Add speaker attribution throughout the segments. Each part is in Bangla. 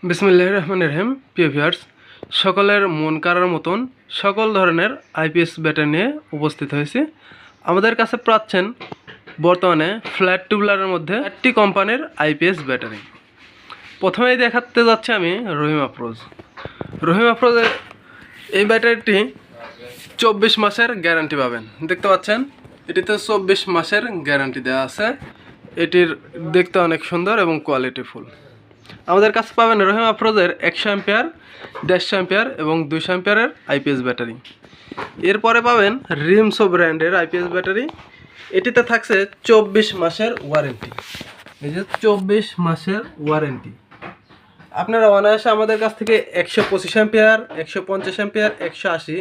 Speaker 1: বিসমিল্লাহির রহমানির রহিম। প্রিয় ভিউয়ার্স, সকলের মন কাড়ার মতন সকল ধরনের আইপিএস ব্যাটারি নিয়ে উপস্থিত হয়েছি। আমাদের কাছে পাচ্ছেন বর্তমানে ফ্ল্যাট টিউবলারের মধ্যে 4টি কোম্পানির আইপিএস ব্যাটারি। প্রথমেই দেখাতে যাচ্ছি আমি রহিম আফরোজ। রহিম আফরোজের এই ব্যাটারিটি 24 মাসের গ্যারান্টি পাবেন। দেখতে পাচ্ছেন এটিতে 24 মাসের গ্যারান্টি দেওয়া আছে। এটির দেখতে অনেক সুন্দর এবং কোয়ালিটিফুল। আমাদের কাছে পাবেন রহিম আফরোজের 100 অ্যাম্পিয়ার, 150 অ্যাম্পিয়ার এবং 200 অ্যাম্পিয়ারের আইপিএস ব্যাটারি। এরপরে পাবেন রিমসো ব্র্যান্ডের আইপিএস ব্যাটারি। এটিতে থাকছে 24 মাসের ওয়ারেন্টি। এই যে 24 মাসের ওয়ারেন্টি। আপনারা অনায়াসে আমাদের কাছ থেকে 125 অ্যাম্পিয়ার, 150 অ্যাম্পিয়ার, 180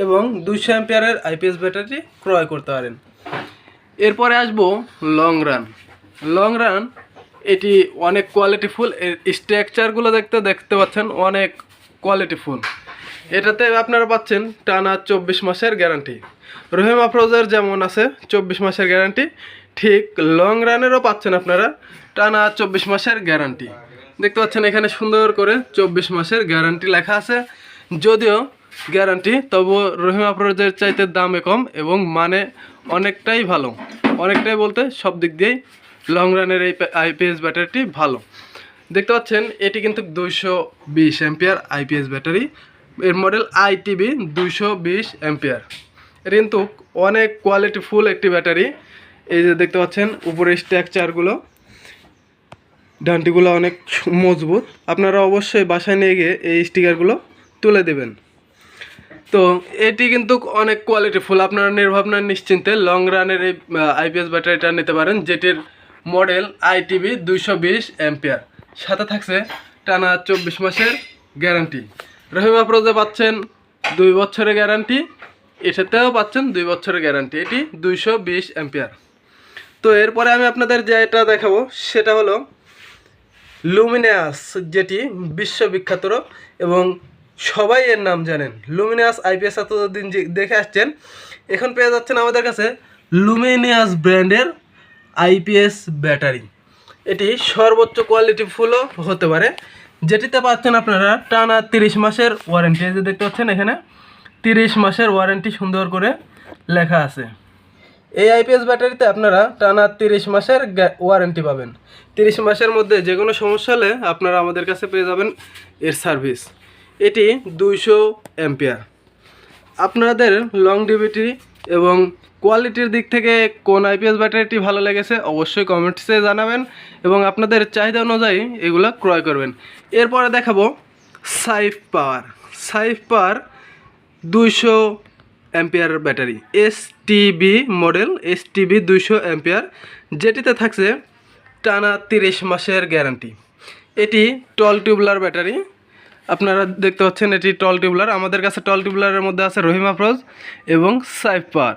Speaker 1: এবং 200 অ্যাম্পিয়ারের আইপিএস ব্যাটারি ক্রয় করতে পারেন। এরপরে আসবো লং রান। লং রান এটি অনেক কোয়ালিটিফুল। এর স্ট্রাকচারগুলো দেখতে পাচ্ছেন অনেক কোয়ালিটিফুল। এটাতে আপনারা পাচ্ছেন টানা 24 মাসের গ্যারান্টি। রহিম আফরোজের যেমন আছে 24 মাসের গ্যারান্টি, ঠিক লং রানেরও পাচ্ছেন আপনারা টানা 24 মাসের গ্যারান্টি। দেখতে পাচ্ছেন এখানে সুন্দর করে 24 মাসের গ্যারান্টি লেখা আছে। যদিও গ্যারান্টি, তবুও রহিম আফরোজের চাইতে দামে কম এবং মানে অনেকটাই ভালো। অনেকটাই বলতে সব দিক দিয়েই লং রানের এই আইপিএস ব্যাটারিটি ভালো। দেখতে পাচ্ছেন এটি কিন্তু 220 অ্যাম্পিয়ার আইপিএস ব্যাটারি। এর মডেল আইটিবি 220 অ্যাম্পিয়ার। এর কিন্তু অনেক কোয়ালিটিফুল একটি ব্যাটারি। এই যে দেখতে পাচ্ছেন উপরে স্ট্রাকচারগুলো, ডান্টিগুলো অনেক মজবুত। আপনারা অবশ্যই বাসায় নিয়ে গিয়ে এই স্টিকারগুলো তুলে দেবেন। তো এটি কিন্তু অনেক কোয়ালিটিফুল। আপনারা নির্ভাবনা নিশ্চিন্তে লং রানের এই আইপিএস ব্যাটারিটা নিতে পারেন, যেটির মডেল আইটিবি 220 অ্যাম্পিয়ার। সাথে থাকছে টানা 24 মাসের গ্যারান্টি। রহিম আফরোজে পাচ্ছেন 2 বছরের গ্যারান্টি, এটাতেও পাচ্ছেন 2 বছরের গ্যারান্টি। এটি 220 অ্যাম্পিয়ার। তো এরপরে আমি আপনাদের যেটা দেখাবো সেটা হলো লুমিনাস, যেটি বিশ্ববিখ্যাত এবং সবাই এর নাম জানেন। লুমিনাস আইপিএস এতদিন দেখে আসছেন, এখন পেয়ে যাচ্ছেন আমাদের কাছে লুমিনাস ব্র্যান্ডের আইপিএস ব্যাটারি। এটি সর্বোচ্চ কোয়ালিটিফুলও হতে পারে, যেটিতে পাচ্ছেন আপনারা টানা 30 মাসের ওয়ারেন্টি। এই যে দেখতে পাচ্ছেন এখানে 30 মাসের ওয়ারেন্টি সুন্দর করে লেখা আছে। এই আইপিএস ব্যাটারিতে আপনারা টানা 30 মাসের ওয়ারেন্টি পাবেন। 30 মাসের মধ্যে যে কোনো সমস্যা হলে আপনারা আমাদের কাছে পেয়ে যাবেন এর সার্ভিস। এটি 200 অ্যাম্পিয়ার। আপনাদের লংজিভিটি এবং কোয়ালিটির দিক থেকে কোন আইপিএস ব্যাটারিটি ভালো লেগেছে অবশ্যই কমেন্টসে জানাবেন এবং আপনাদের চাহিদা অনুযায়ী এগুলো ক্রয় করবেন। এরপরে দেখাবো সাইফ পাওয়ার। সাইফ পাওয়ার 200 ampere battery, STB model, STB 200 ampere, যেটিতে থাকছে টানা 30 মাসের গ্যারান্টি। এটি টল টিউবলার ব্যাটারি। আপনারা দেখতে পাচ্ছেন এটি টল টিউবলার। আমাদের কাছে টল টিউবলারের মধ্যে আছে রহিম আফরোজ এবং সাইফ পাওয়ার।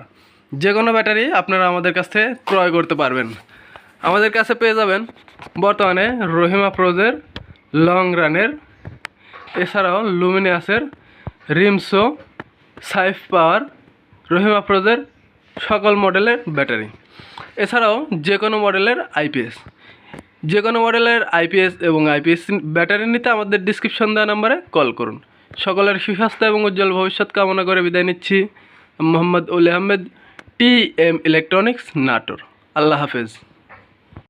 Speaker 1: যে কোনো ব্যাটারি আপনারা আমাদের কাছ থেকে ক্রয় করতে পারবেন। আমাদের কাছে পেয়ে যাবেন বর্তমানে রহিম আফরোজের লং রানের, এছাড়াও লুমিনাসের, রিমসো, সাইফ পাওয়ার, রহিম আফরোজের সকল মডেলের ব্যাটারি, এছাড়াও যে কোনো মডেলের আইপিএস। যে কোনো মডেলের আইপিএস এবং আইপিএস ব্যাটারি নিতে আমাদের ডিসক্রিপশন দেওয়া নাম্বারে কল করুন। সকলের সুস্বাস্থ্য এবং উজ্জ্বল ভবিষ্যৎ কামনা করে বিদায় নিচ্ছি। মোহাম্মদ ওলি আহমেদ, টিএম ইলেকট্রনিক্স, নাটোর। আল্লাহ হাফেজ।